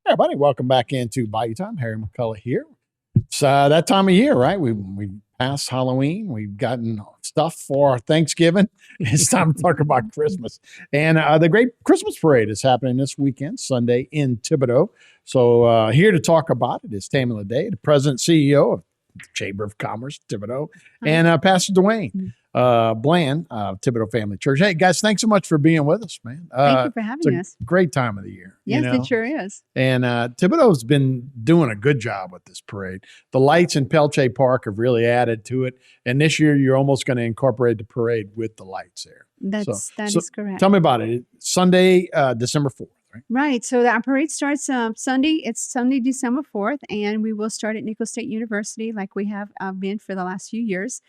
Hey, everybody, welcome back into Bayou Time. Harry McCullough here. It's that time of year, right? We passed Halloween. We've gotten stuff for Thanksgiving. It's time to talk about Christmas. And the great Christmas parade is happening this weekend, Sunday in Thibodaux. So here to talk about it is Tammy Day, the president CEO of the Chamber of Commerce, Thibodaux, and Pastor Dwayne Bland of Thibodaux Family Church. Hey, guys, thanks so much for being with us, man. Thank you for having us. Great time of the year. Yes, it sure is. And Thibodaux's been doing a good job with this parade. The lights in Pelche Park have really added to it. And this year, you're almost going to incorporate the parade with the lights there. That is correct. Tell me about it. Sunday, December 4th. Right. So our parade starts Sunday. It's Sunday, December 4th, and we will start at Nicholls State University like we have been for the last few years.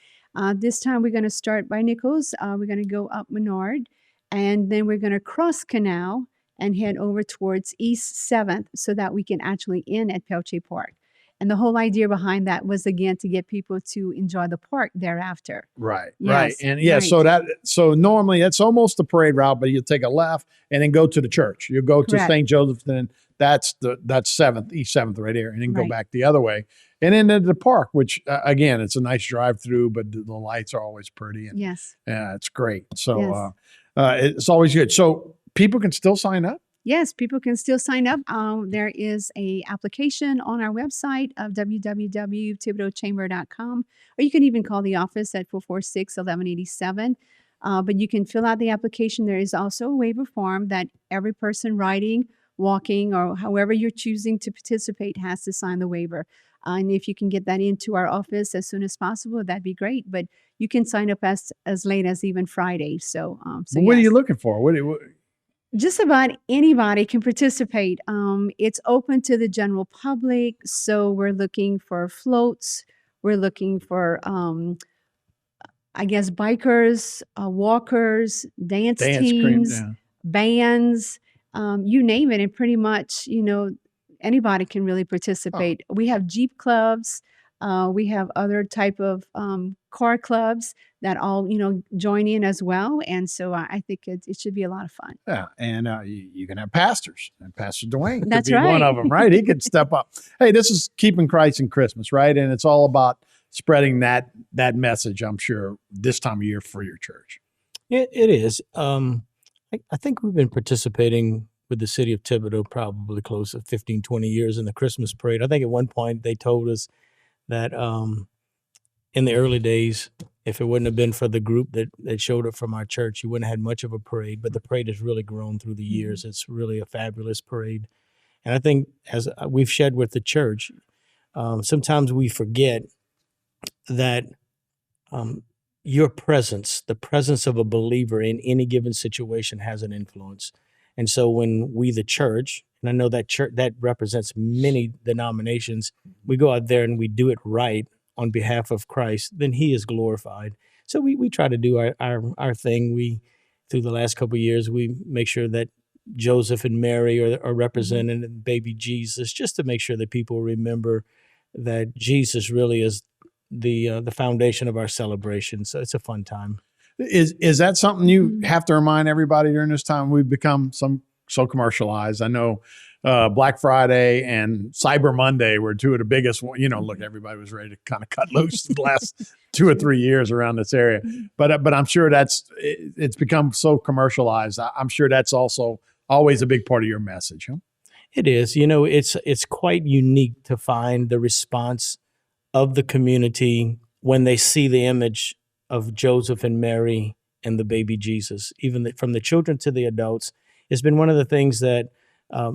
This time we're going to start by Nicholls. We're going to go up Menard, and then we're going to cross Canal and head over towards East 7th so that we can actually end at Pelche Park. And the whole idea behind that was, again, to get people to enjoy the park thereafter. Right, yes, right. And yeah, right. So normally it's almost the parade route, but you'll take a left and then go to the church. You'll go to St. Joseph's, then that's 7th, East 7th right here, and then go back the other way. And then into the park, which again, it's a nice drive through, but the lights are always pretty. And, yes. It's great. So it's always good. So people can still sign up? Yes, people can still sign up. There is a application on our website of www.thibodauxchamber.com, or you can even call the office at 446-1187. But you can fill out the application. There is also a waiver form that every person riding, walking, or however you're choosing to participate has to sign the waiver. And if you can get that into our office as soon as possible, that'd be great. But you can sign up as late as even Friday. So what are you looking for? What Just about anybody can participate. It's open to the general public. So we're looking for floats. We're looking for, bikers, walkers, dance teams, bands, you name it. And pretty much, anybody can really participate. We have Jeep clubs. We have other type of car clubs that all, join in as well. And so I think it should be a lot of fun. Yeah. And you can have pastors, and Pastor Dwayne could That's be right. one of them, right? He could step up. Hey, this is Keeping Christ in Christmas, right? And it's all about spreading that message, I'm sure, this time of year for your church. It is. I think we've been participating with the city of Thibodaux probably close to 15, 20 years in the Christmas parade. I think at one point they told us that in the early days, if it wouldn't have been for the group that showed up from our church, you wouldn't have had much of a parade. But the parade has really grown through the years. It's really a fabulous parade. And I think as we've shared with the church, sometimes we forget that your presence, the presence of a believer in any given situation has an influence. And so when we, the church, and I know that church that represents many denominations, we go out there and we do it right on behalf of Christ, then he is glorified. So we try to do our thing. Through the last couple of years, we make sure that Joseph and Mary are represented and baby Jesus, just to make sure that people remember that Jesus really is the foundation of our celebration. So it's a fun time. Is that something you have to remind everybody during this time? We've become so commercialized. I know Black Friday and Cyber Monday were two of the biggest. Look, everybody was ready to kind of cut loose the last 2 or 3 years around this area. But I'm sure it's become so commercialized. I'm sure that's also always a big part of your message. Huh? It is. It's quite unique to find the response of the community when they see the image of Joseph and Mary and the baby Jesus, even from the children to the adults. It's been one of the things that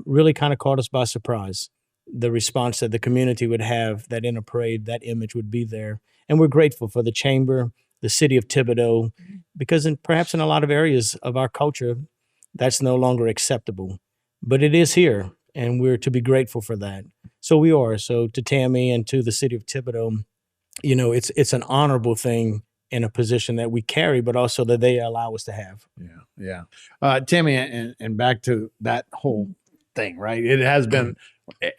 really kind of caught us by surprise, the response that the community would have, that in a parade, that image would be there. And we're grateful for the chamber, the city of Thibodaux, because perhaps in a lot of areas of our culture, that's no longer acceptable. But it is here, and we're to be grateful for that. So we are. So to Tammy and to the city of Thibodaux, it's an honorable thing in a position that we carry, but also that they allow us to have. Yeah. Tammy, and back to that whole thing, right? It has been,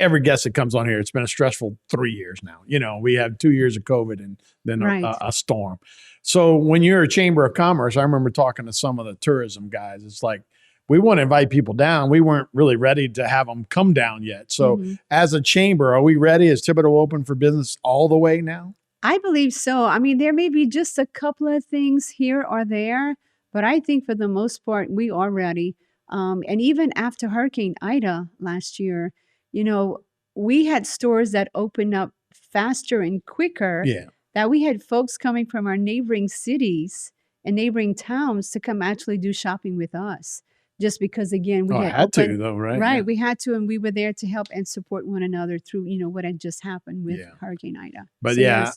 every guest that comes on here, it's been a stressful 3 years now. We have 2 years of COVID and then a storm. So when you're a chamber of commerce, I remember talking to some of the tourism guys. It's like, we want to invite people down. We weren't really ready to have them come down yet. So Mhm. as a chamber, are we ready? Is Thibodaux open for business all the way now? I believe so. I mean, there may be just a couple of things here or there, but I think for the most part, we are ready. And even after Hurricane Ida last year, you know, we had stores that opened up faster and quicker, Yeah. that we had folks coming from our neighboring cities and neighboring towns to come actually do shopping with us. Just because, again, we Oh, I had had to opened, though, right? right, Yeah. we had to, and we were there to help and support one another through, what had just happened with Yeah. Hurricane Ida. But So, yeah,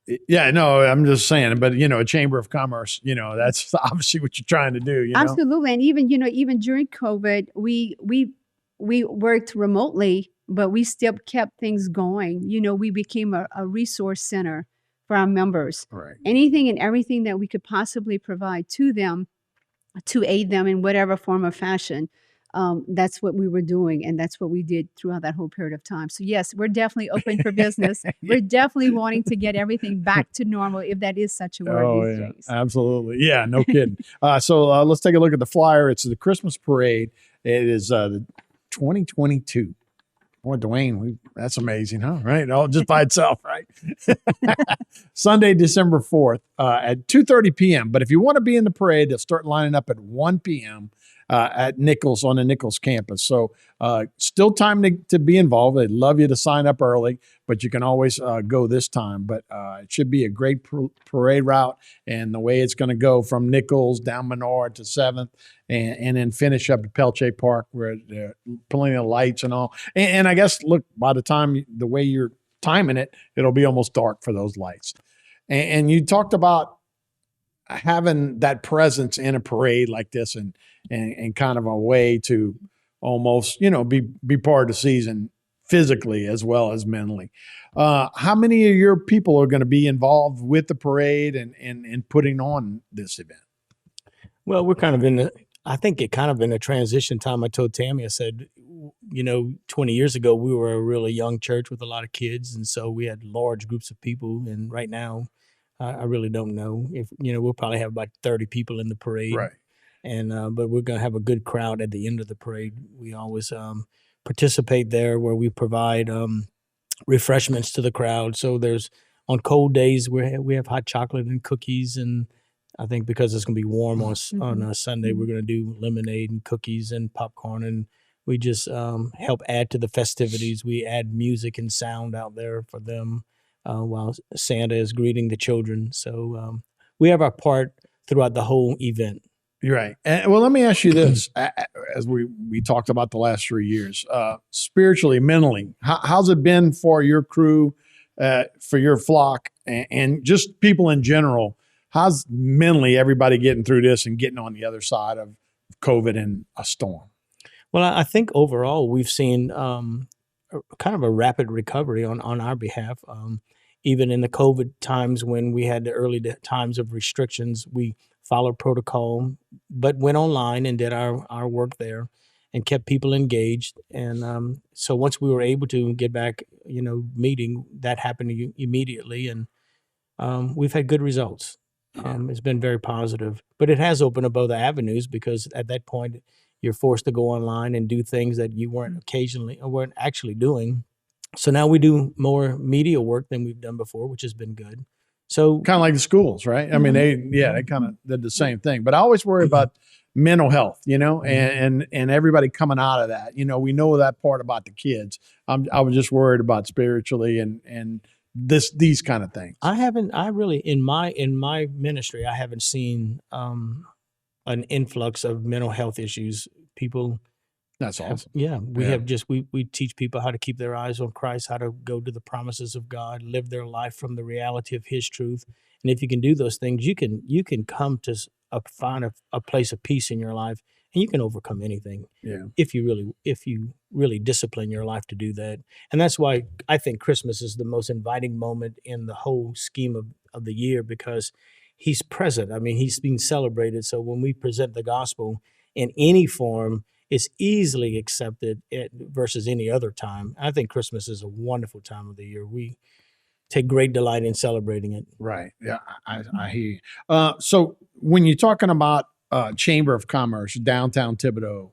yes. yeah, no, I'm just saying, but a chamber of commerce, that's obviously what you're trying to do, Absolutely, and even during COVID, we worked remotely, but we still kept things going. We became a resource center for our members. Right. Anything and everything that we could possibly provide to them to aid them in whatever form or fashion. That's what we were doing, and that's what we did throughout that whole period of time. So yes, we're definitely open for business. We're definitely wanting to get everything back to normal, if that is such a word Oh, these yeah, days. absolutely. Yeah, no kidding. So let's take a look at the flyer. It's the Christmas parade. It is the 2022. Boy, Dwayne, that's amazing, huh? Right, all just by itself, right? Sunday, December 4th at 2:30 p.m. But if you want to be in the parade, they'll start lining up at 1 p.m. At Nichols on the Nichols campus. So still time to be involved. They'd love you to sign up early, but you can always go this time. But it should be a great parade route, and the way it's going to go from Nichols down Menard to 7th, and then finish up at Pelche Park where there are plenty of lights and all. And I guess, look, by the time the way you're timing it, it'll be almost dark for those lights. And you talked about having that presence in a parade like this, and kind of a way to almost be part of the season physically as well as mentally. How many of your people are going to be involved with the parade and putting on this event? Well, we're kind of I think it kind of in a transition time. I told Tammy, I said, 20 years ago, we were a really young church with a lot of kids. And so we had large groups of people. And right now, I really don't know if, we'll probably have about 30 people in the parade. Right. And, but we're going to have a good crowd at the end of the parade. We always participate there where we provide refreshments to the crowd. So on cold days, we have hot chocolate and cookies, and I think because it's going to be warm on a Sunday, we're going to do lemonade and cookies and popcorn, and we just help add to the festivities. We add music and sound out there for them while Santa is greeting the children. So we have our part throughout the whole event. You're right. And, well, let me ask you this: as we talked about the last 3 years, spiritually, mentally, how's it been for your crew, for your flock, and just people in general? How's mentally everybody getting through this and getting on the other side of COVID and a storm? Well, I think overall we've seen kind of a rapid recovery on our behalf. Even in the COVID times when we had the early times of restrictions, we followed protocol, but went online and did our work there and kept people engaged. And so once we were able to get back, meeting, that happened immediately. And we've had good results. It's been very positive, but it has opened up other avenues because at that point you're forced to go online and do things that you weren't actually doing. So now we do more media work than we've done before, which has been good. So kind of like the schools, right? I mean, they kind of did the same thing, but I always worry about mental health, and everybody coming out of that. We know that part about the kids. I was just worried about spiritually and these kind of things. I really in my ministry, I haven't seen an influx of mental health issues. People. That's awesome. We teach people how to keep their eyes on Christ, how to go to the promises of God, live their life from the reality of His truth. And if you can do those things, you can come to find a place of peace in your life, and you can overcome anything. Yeah. If you really discipline your life to do that. And that's why I think Christmas is the most inviting moment in the whole scheme of the year, because He's present. I mean, He's being celebrated. So when we present the gospel in any form, it's easily accepted versus any other time. I think Christmas is a wonderful time of the year. We take great delight in celebrating it. Right. Yeah, I hear you. So when you're talking about Chamber of Commerce, downtown Thibodaux.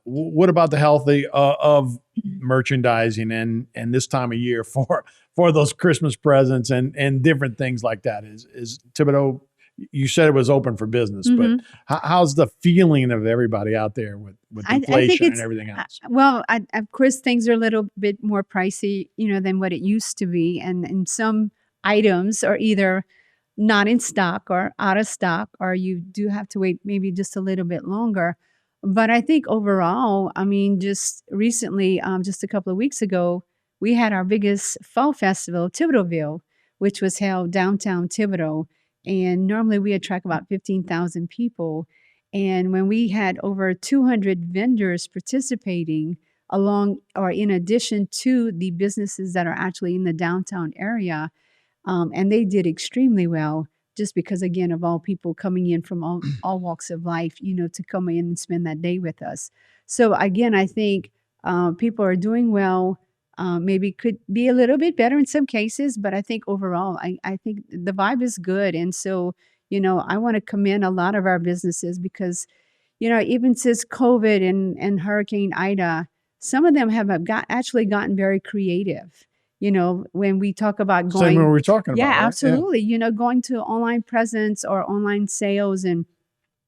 What about the health of merchandising and this time of year for those Christmas presents and different things like that? Is Thibodaux? You said it was open for business, but how's the feeling of everybody out there with inflation and everything else? Well, of course, things are a little bit more pricey, than what it used to be, and some items are either not in stock or out of stock, or you do have to wait maybe just a little bit longer. But I think overall, I mean, just recently, just a couple of weeks ago, we had our biggest fall festival, Thibodauxville, which was held downtown Thibodaux. And normally we attract about 15,000 people. And when we had over 200 vendors participating along or in addition to the businesses that are actually in the downtown area, and they did extremely well just because, again, of all people coming in from all walks of life, to come in and spend that day with us. So again, I think people are doing well. Maybe could be a little bit better in some cases, but I think overall, I think the vibe is good. And so, I want to commend a lot of our businesses because, even since COVID and Hurricane Ida, some of them have actually gotten very creative. When we talk about going, same what we're talking about. yeah, right? absolutely. Going to online presence or online sales and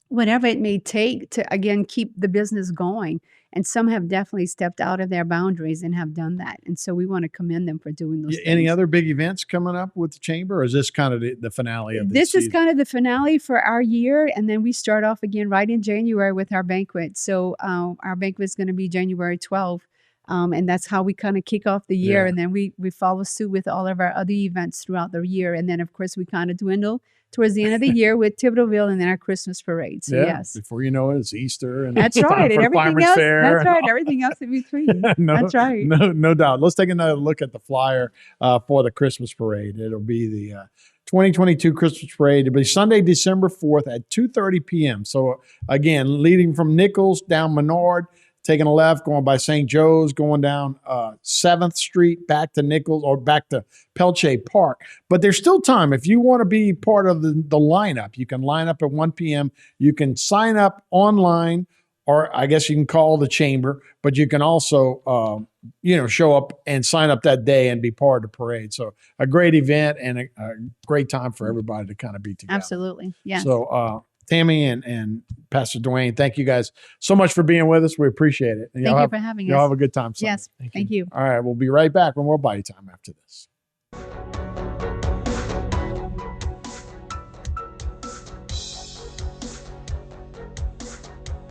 whatever it may take to, again, keep the business going. And some have definitely stepped out of their boundaries and have done that. And so we want to commend them for doing those things. Any other big events coming up with the chamber, or is this kind of the finale of this season? Is kind of the finale for our year. And then we start off again right in January with our banquet. So our banquet is going to be January 12th. And that's how we kind of kick off the year. Yeah. And then we follow suit with all of our other events throughout the year. And then, of course, we kind of dwindle towards the end of the year with Thibodauxville and then our Christmas parade. So, yes. Before you know it, it's Easter. And that's it's time right. for And everything Farmers else. Fair That's right. Everything else in between. That's right. No doubt. Let's take another look at the flyer for the Christmas parade. It'll be the 2022 Christmas parade. It'll be Sunday, December 4th at 2:30 p.m. So, again, leading from Nichols down Menard, taking a left, going by St. Joe's, going down 7th Street, back to Nichols or back to Pelche Park. But there's still time. If you want to be part of the lineup, you can line up at 1 p.m. You can sign up online, or I guess you can call the chamber, but you can also, show up and sign up that day and be part of the parade. So a great event and a great time for everybody to kind of be together. Absolutely. Yes. So, Tammy and Pastor Dwayne, thank you guys so much for being with us. We appreciate it. Thank you for having us. Y'all have a good time. Sunday. Yes. Thank you. All right. We'll be right back when we're Bite Time after this.